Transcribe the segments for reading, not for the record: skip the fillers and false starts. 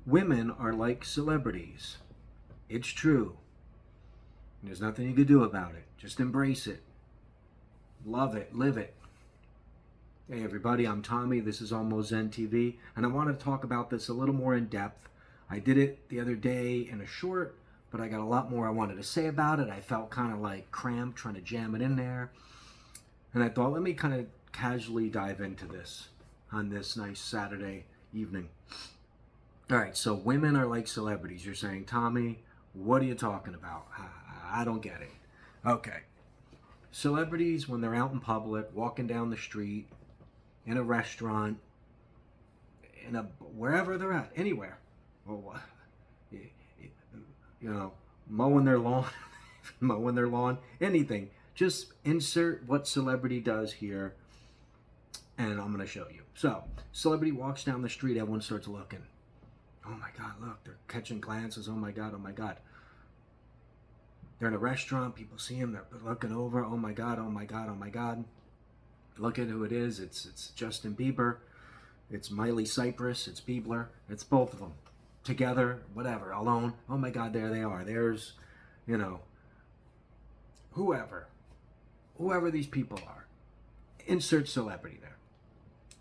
Women are like celebrities. It's true. There's nothing you can do about it. Just embrace it. Love it. Live it. Hey everybody, I'm Tommy. This is Almost Zen TV, and I want to talk about this a little more in depth. I did it the other day in a short, but I got a lot more I wanted to say about it. I felt kind of like cramped trying to jam it in there. And I thought, let me kind of casually dive into this on this nice Saturday evening. All right, so women are like celebrities. You're saying, Tommy, what are you talking about? I don't get it. Okay. Celebrities, when they're out in public, walking down the street, in a restaurant, wherever they're at, anywhere, or mowing their lawn, anything. Just insert what celebrity does here, and I'm going to show you. So, celebrity walks down the street, everyone starts looking. Oh my God, look, they're catching glances. Oh my God, oh my God. They're in a restaurant, people see them, they're looking over. Oh my God, oh my God, oh my God. Look at who it is. It's Justin Bieber. It's Miley Cyrus. It's Bieber. It's both of them. Together, whatever, alone. Oh my God, there they are. There's, whoever these people are. Insert celebrity there.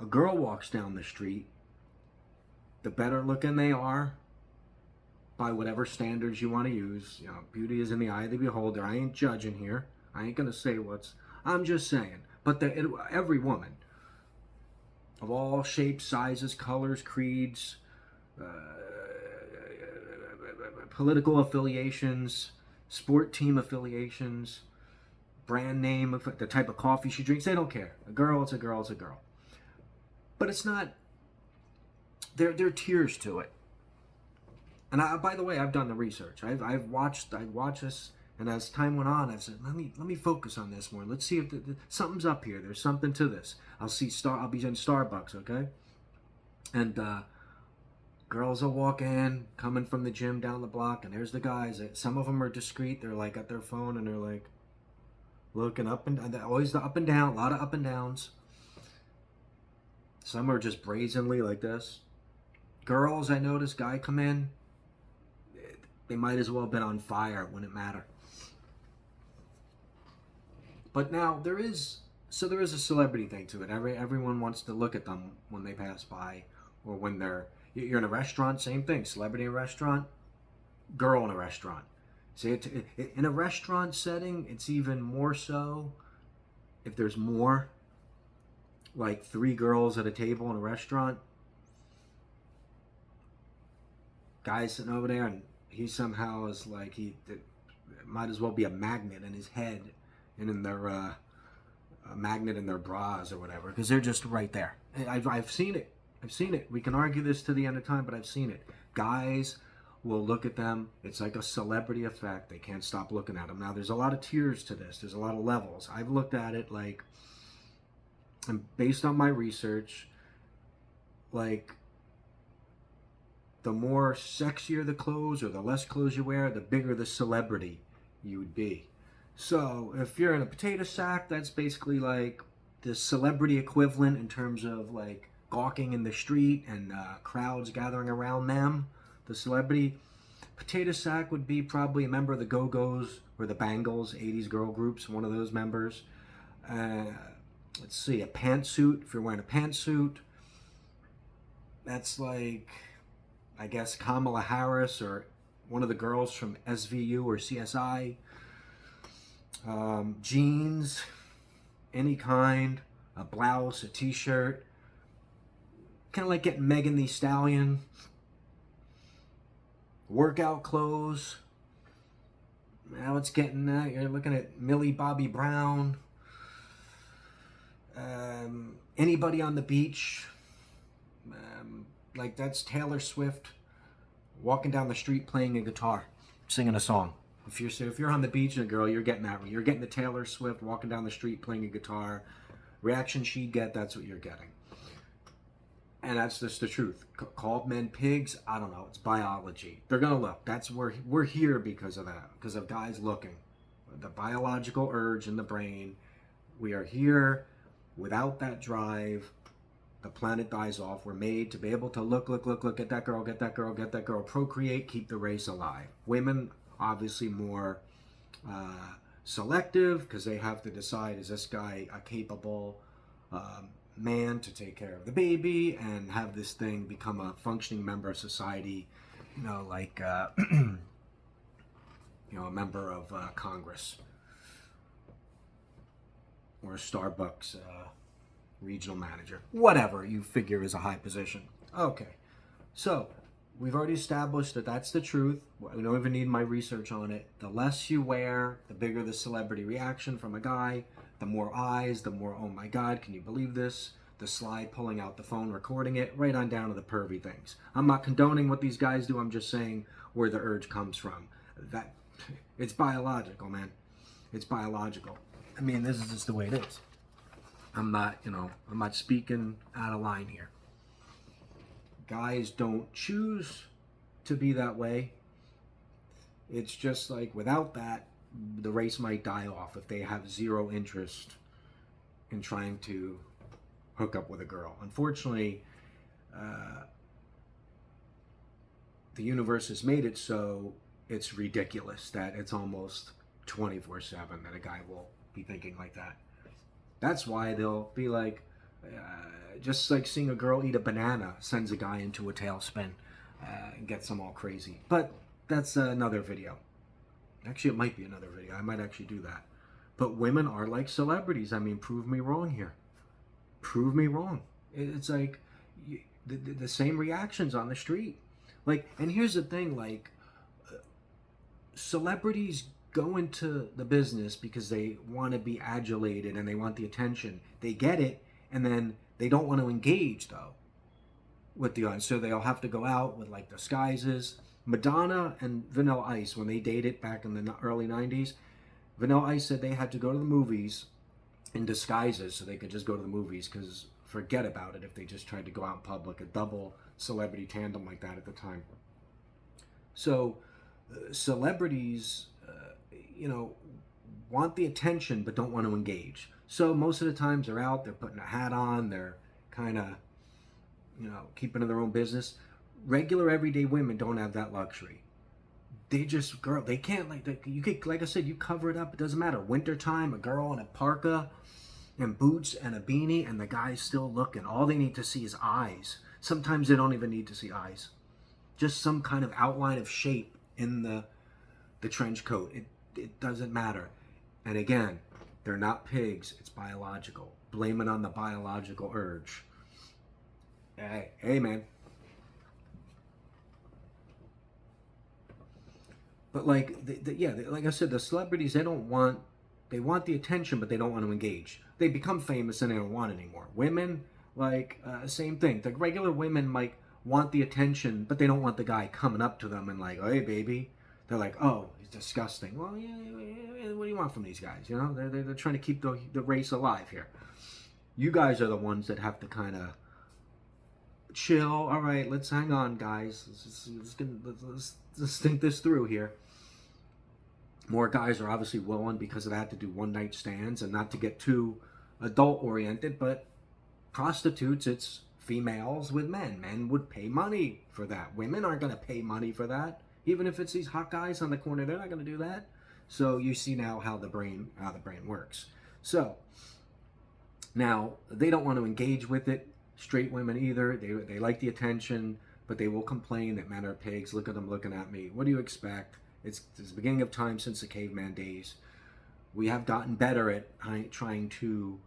A girl walks down the street. The better looking they are, by whatever standards you want to use. Beauty is in the eye of the beholder. I ain't judging here. I ain't going to say I'm just saying. But every woman, of all shapes, sizes, colors, creeds, political affiliations, sport team affiliations, brand name, the type of coffee she drinks, they don't care. A girl, it's a girl, it's a girl. But it's not, there are tiers to it. And by the way, I've done the research. I watched this, and as time went on, I said, let me focus on this more. Let's see if something's up here. There's something to this. I'll be in Starbucks, okay? And girls will walk in, coming from the gym down the block, and there's the guys. Some of them are discreet. They're like at their phone, and they're like looking up and always the up and down. A lot of up and downs. Some are just brazenly like this. Girls, I noticed, guy come in, they might as well have been on fire. Wouldn't matter. But now there is a celebrity thing to it. Everyone wants to look at them when they pass by, or when you're in a restaurant. Same thing. Celebrity in a restaurant, girl in a restaurant. See, in a restaurant setting, it's even more so. If there's more, like 3 girls at a table in a restaurant, guy sitting over there, and he somehow is like it might as well be a magnet in his head and in their a magnet in their bras or whatever, because they're just right there. I've seen it. We can argue this to the end of time, but I've seen it. Guys will look at them. It's like a celebrity effect. They can't stop looking at them. Now, there's a lot of tiers to this. There's a lot of levels. I've looked at it and based on my research, the more sexier the clothes or the less clothes you wear, the bigger the celebrity you would be. So if you're in a potato sack, that's basically like the celebrity equivalent in terms of like gawking in the street and crowds gathering around them. The celebrity potato sack would be probably a member of the Go-Go's or the Bangles, 80s girl groups, one of those members. Let's see, a pantsuit. If you're wearing a pantsuit, that's like, I guess, Kamala Harris or one of the girls from SVU or CSI. Jeans, any kind, a blouse, a t-shirt. Kind of like getting Megan Thee Stallion. Workout clothes. Now it's getting that. You're looking at Millie Bobby Brown. Anybody on the beach. Like that's Taylor Swift walking down the street playing a guitar, singing a song. If you're on the beach and a girl, you're getting that. You're getting the Taylor Swift walking down the street playing a guitar. Reaction she'd get, that's what you're getting. And that's just the truth. Called men pigs, I don't know. It's biology. They're gonna look. That's where we're here because of that. Because of guys looking. The biological urge in the brain. We are here without that drive. the planet dies off. We're made to be able to look, get that girl, get that girl, get that girl, procreate, keep the race alive. Women, obviously more selective, because they have to decide, is this guy a capable man to take care of the baby and have this thing become a functioning member of society, like a member of Congress or a Starbucks regional manager, whatever you figure is a high position. Okay, so we've already established that that's the truth. We don't even need my research on it. The less you wear, the bigger the celebrity reaction from a guy. The more eyes, the more, oh my God, can you believe this? The slide pulling out the phone, recording it, right on down to the pervy things. I'm not condoning what these guys do. I'm just saying where the urge comes from. That it's biological, man. It's biological. I mean, this is just the way it is. I'm not speaking out of line here. Guys don't choose to be that way. It's just like without that, the race might die off if they have zero interest in trying to hook up with a girl. Unfortunately, the universe has made it so it's ridiculous that it's almost 24/7 that a guy will be thinking like that. That's why they'll be like, just like seeing a girl eat a banana sends a guy into a tailspin and gets them all crazy. But that's another video. Actually, it might be another video. I might actually do that. But women are like celebrities. I mean, prove me wrong here. Prove me wrong. It's like the same reactions on the street. Like, and here's the thing, like, celebrities go into the business because they want to be adulated and they want the attention. They get it, and then they don't want to engage, though, with the audience. So they'll have to go out with, like, disguises. Madonna and Vanilla Ice, when they dated back in the early 90s, Vanilla Ice said they had to go to the movies in disguises so they could just go to the movies, because forget about it if they just tried to go out in public, a double celebrity tandem like that at the time. So celebrities, want the attention but don't want to engage. So most of the times they're out, they're putting a hat on, they're kind of, keeping in their own business. Regular everyday women don't have that luxury. They just, they can't, you could, like I said, you cover it up, it doesn't matter. Wintertime, a girl in a parka and boots and a beanie, and the guy's still looking. All they need to see is eyes. Sometimes they don't even need to see eyes. Just some kind of outline of shape in the trench coat. It doesn't matter. And again, they're not pigs, it's biological. Blame it on the biological urge. Hey man. But like, like I said, the celebrities, they want the attention, but they don't want to engage. They become famous and they don't want it anymore. Women, like, same thing. The regular women might want the attention, but they don't want the guy coming up to them and like, hey baby. They're like, oh, he's disgusting. Well, yeah, what do you want from these guys? They're trying to keep the race alive here. You guys are the ones that have to kind of chill. All right, let's hang on, guys. Let's think this through here. More guys are obviously willing, because of that, to do one-night stands and not to get too adult-oriented, but prostitutes, it's females with men. Men would pay money for that. Women aren't going to pay money for that. Even if it's these hot guys on the corner, they're not going to do that. So you see now how the brain works. So now they don't want to engage with it. Straight women either. They like the attention, but they will complain that men are pigs. Look at them looking at me. What do you expect? It's the beginning of time since the caveman days. We have gotten better at trying to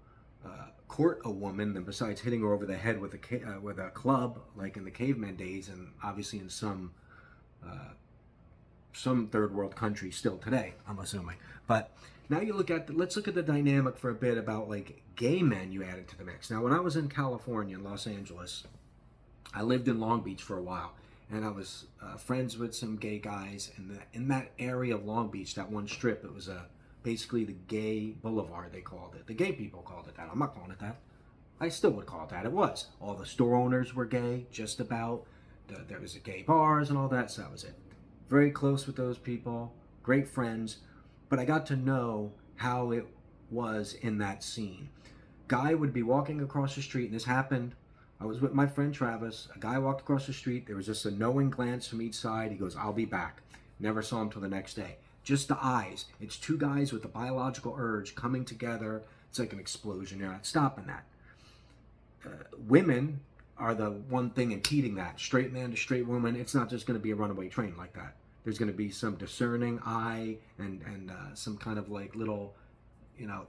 court a woman than besides hitting her over the head with a club, like in the caveman days, and obviously in some third world countries still today, I'm assuming. But now let's look at the dynamic for a bit about like gay men you added to the mix. Now, when I was in California, in Los Angeles, I lived in Long Beach for a while, and I was friends with some gay guys in that area of Long Beach, that one strip. It was basically the gay boulevard, they called it. The gay people called it that. I'm not calling it that. I still would call it that. It was. All the store owners were gay, just about. There was gay bars and all that, so that was it. Very close with those people, great friends, but I got to know how it was in that scene. Guy would be walking across the street, and this happened I was with my friend Travis. A guy walked across the street. There was just a knowing glance from each side. He goes, "I'll be back." Never saw him till the next day. Just the eyes. It's two guys with a biological urge coming together. It's like an explosion. You're not stopping that. Women are the one thing impeding that. Straight man to straight woman. It's not just going to be a runaway train like that. There's going to be some discerning eye and some kind of like little,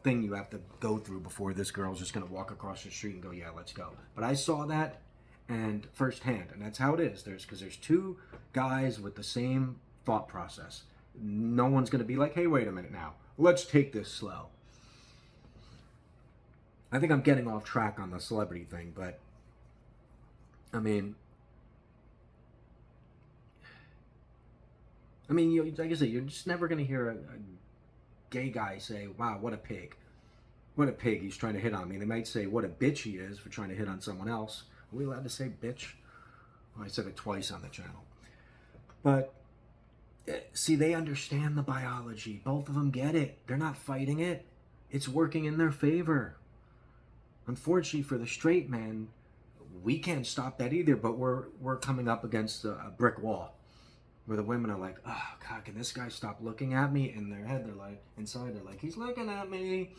thing you have to go through before this girl's just going to walk across the street and go, "Yeah, let's go." But I saw that and firsthand, and that's how it is. There's two guys with the same thought process. No one's going to be like, "Hey, wait a minute now. Let's take this slow." I think I'm getting off track on the celebrity thing, but I mean, like I said, you're just never going to hear a gay guy say, "Wow, what a pig. What a pig, he's trying to hit on me." They might say, "What a bitch he is for trying to hit on someone else." Are we allowed to say bitch? Well, I said it twice on the channel. But, see, they understand the biology. Both of them get it. They're not fighting it. It's working in their favor. Unfortunately for the straight man, we can't stop that either, but we're coming up against a brick wall where the women are like, "Oh, God, can this guy stop looking at me?" In their head, they're like, inside, they're like, "He's looking at me.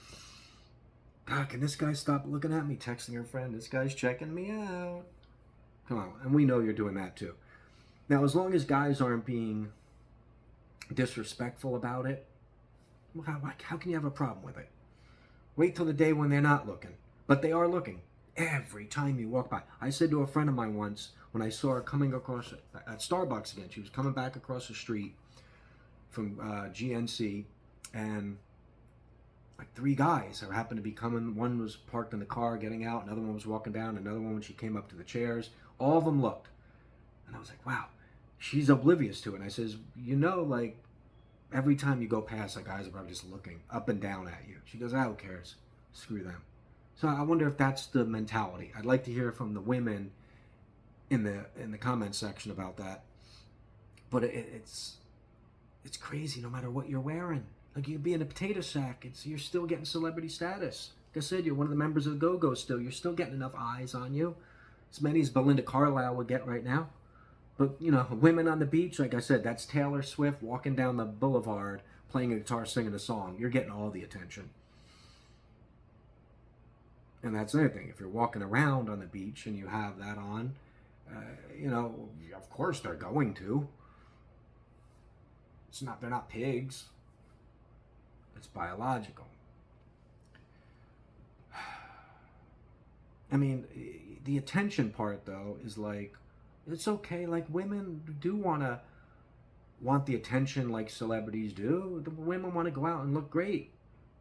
God, can this guy stop looking at me?" Texting her friend, "This guy's checking me out." Come on, and we know you're doing that too. Now, as long as guys aren't being disrespectful about it, how can you have a problem with it? Wait till the day when they're not looking. But they are looking every time you walk by. I said to a friend of mine once, when I saw her coming across at Starbucks again, she was coming back across the street from GNC, and like three guys who happened to be coming. One was parked in the car getting out, another one was walking down, another one when she came up to the chairs. All of them looked. And I was like, wow, she's oblivious to it. And I says, like every time you go past, like guys are probably just looking up and down at you. She goes, "Who cares? Screw them." So I wonder if that's the mentality. I'd like to hear from the women in the comment section about that. But it's crazy no matter what you're wearing. Like you could be in a potato sack. You're still getting celebrity status. Like I said, you're one of the members of the Go-Go still. You're still getting enough eyes on you. As many as Belinda Carlisle would get right now. But, women on the beach, like I said, that's Taylor Swift walking down the boulevard, playing a guitar, singing a song. You're getting all the attention. And that's another thing. If you're walking around on the beach and you have that on, of course they're going to. They're not pigs. It's biological. I mean, the attention part, though, is like, it's okay. Like, women do want the attention like celebrities do. The women want to go out and look great.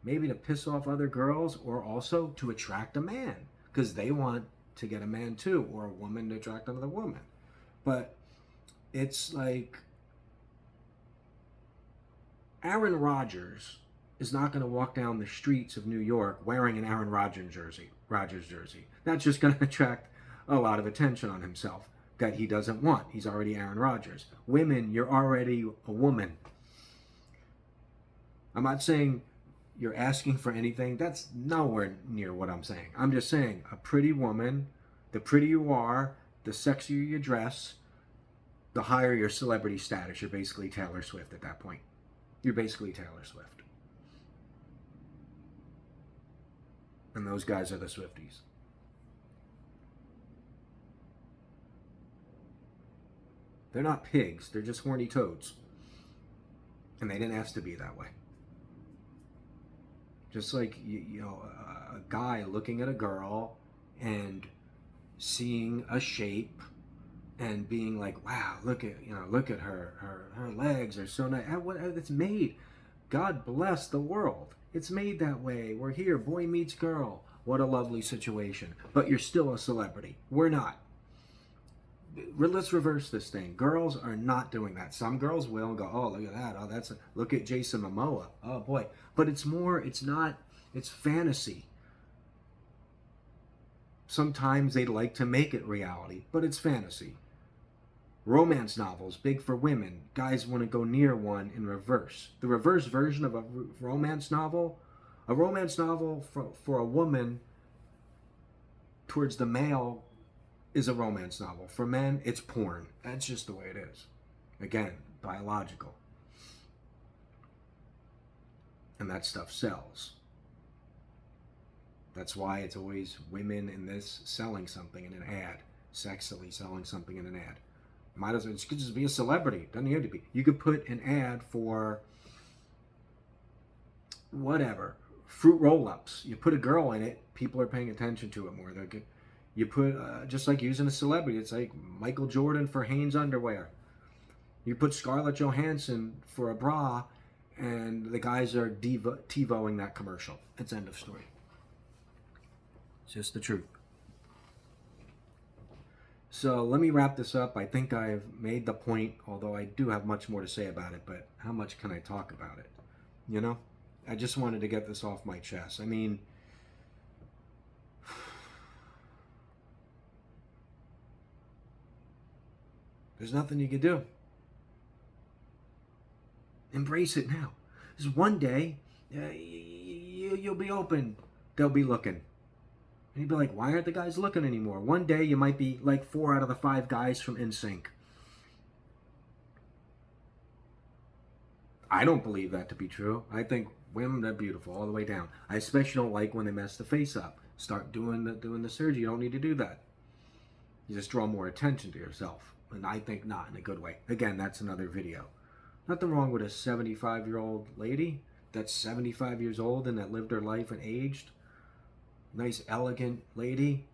Maybe to piss off other girls, or also to attract a man, because they want to get a man too, or a woman to attract another woman. But it's like Aaron Rodgers is not going to walk down the streets of New York wearing an Aaron Rodgers jersey. That's just going to attract a lot of attention on himself that he doesn't want. He's already Aaron Rodgers. Women, you're already a woman. I'm not saying you're asking for anything. That's nowhere near what I'm saying. I'm just saying a pretty woman, the prettier you are, the sexier you dress, the higher your celebrity status. You're basically Taylor Swift at that point. You're basically Taylor Swift. And those guys are the Swifties. They're not pigs. They're just horny toads. And they didn't ask to be that way. Just like, a guy looking at a girl and seeing a shape and being like, "Wow, look at her. Her legs are so nice." It's made. God bless the world. It's made that way. We're here. Boy meets girl. What a lovely situation. But you're still a celebrity. We're not. Let's reverse this thing. Girls are not doing that. Some girls will go, "Oh, look at that. Oh, look at Jason Momoa. Oh, boy." But it's fantasy. Sometimes they like to make it reality, but it's fantasy. Romance novels, big for women. Guys want to go near one in reverse. The reverse version of a romance novel for a woman towards the male is a romance novel. For men, it's porn. That's just the way it is. Again, biological. And that stuff sells. That's why it's always women in this selling something in an ad. Sexily selling something in an ad. Might as well, it could just be a celebrity. Doesn't have to be. You could put an ad for whatever. Fruit roll-ups. You put a girl in it, people are paying attention to it more. You put, just like using a celebrity, it's like Michael Jordan for Hanes underwear. You put Scarlett Johansson for a bra, and the guys are TiVoing that commercial. It's end of story. It's just the truth. So let me wrap this up. I think I've made the point, although I do have much more to say about it, but how much can I talk about it? You know? I just wanted to get this off my chest. I mean, there's nothing you can do. Embrace it now. Because one day, you'll be open. They'll be looking. And you'd be like, why aren't the guys looking anymore? One day, you might be like 4 out of the 5 guys from NSYNC. I don't believe that to be true. I think women are beautiful all the way down. I especially don't like when they mess the face up. Start doing the surgery. You don't need to do that. You just draw more attention to yourself. And I think not in a good way. Again, that's another video. Nothing wrong with a 75-year-old lady that's 75 years old and that lived her life and aged. Nice, elegant lady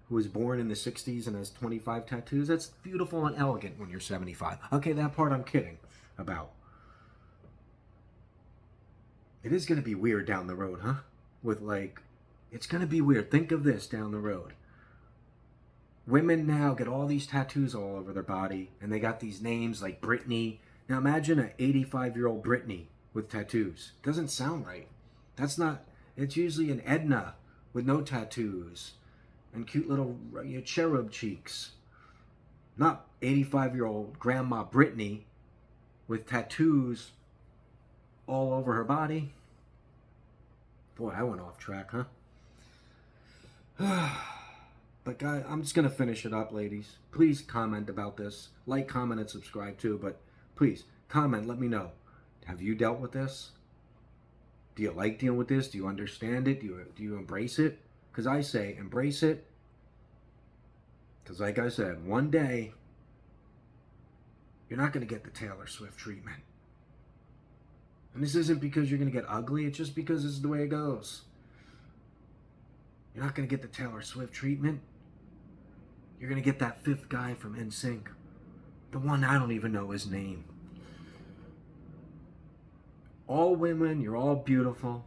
who was born in the 60s and has 25 tattoos. That's beautiful and elegant when you're 75. Okay, that part I'm kidding about. It is going to be weird down the road, huh? With like, it's going to be weird. Think of this down the road. Women now get all these tattoos all over their body, and they got these names like Britney. Now imagine an 85-year-old Britney with tattoos. Doesn't sound right. That's not, it's usually an Edna with no tattoos and cute little cherub cheeks. Not 85-year-old Grandma Britney with tattoos all over her body. Boy, I went off track, huh? But guys, I'm just going to finish it up, ladies. Please comment about this. Like, comment, and subscribe too. But please, comment. Let me know. Have you dealt with this? Do you like dealing with this? Do you understand it? Do you embrace it? Because I say embrace it. Because like I said, one day, you're not going to get the Taylor Swift treatment. And this isn't because you're going to get ugly. It's just because this is the way it goes. You're not going to get the Taylor Swift treatment. You're going to get that 5th guy from NSYNC. The one I don't even know his name. All women, you're all beautiful.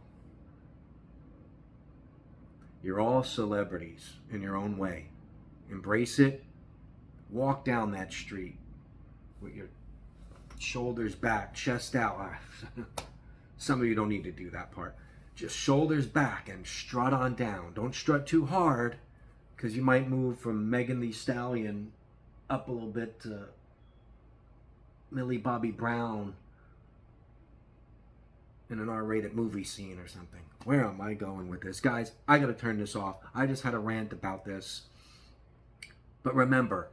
You're all celebrities in your own way. Embrace it. Walk down that street with your shoulders back, chest out. Some of you don't need to do that part. Just shoulders back and strut on down. Don't strut too hard, because you might move from Megan Thee Stallion up a little bit to Millie Bobby Brown in an R-rated movie scene or something. Where am I going with this? Guys, I got to turn this off. I just had a rant about this. But remember,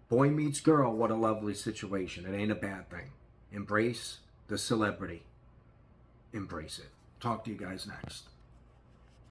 boy meets girl, what a lovely situation. It ain't a bad thing. Embrace the celebrity. Embrace it. Talk to you guys next.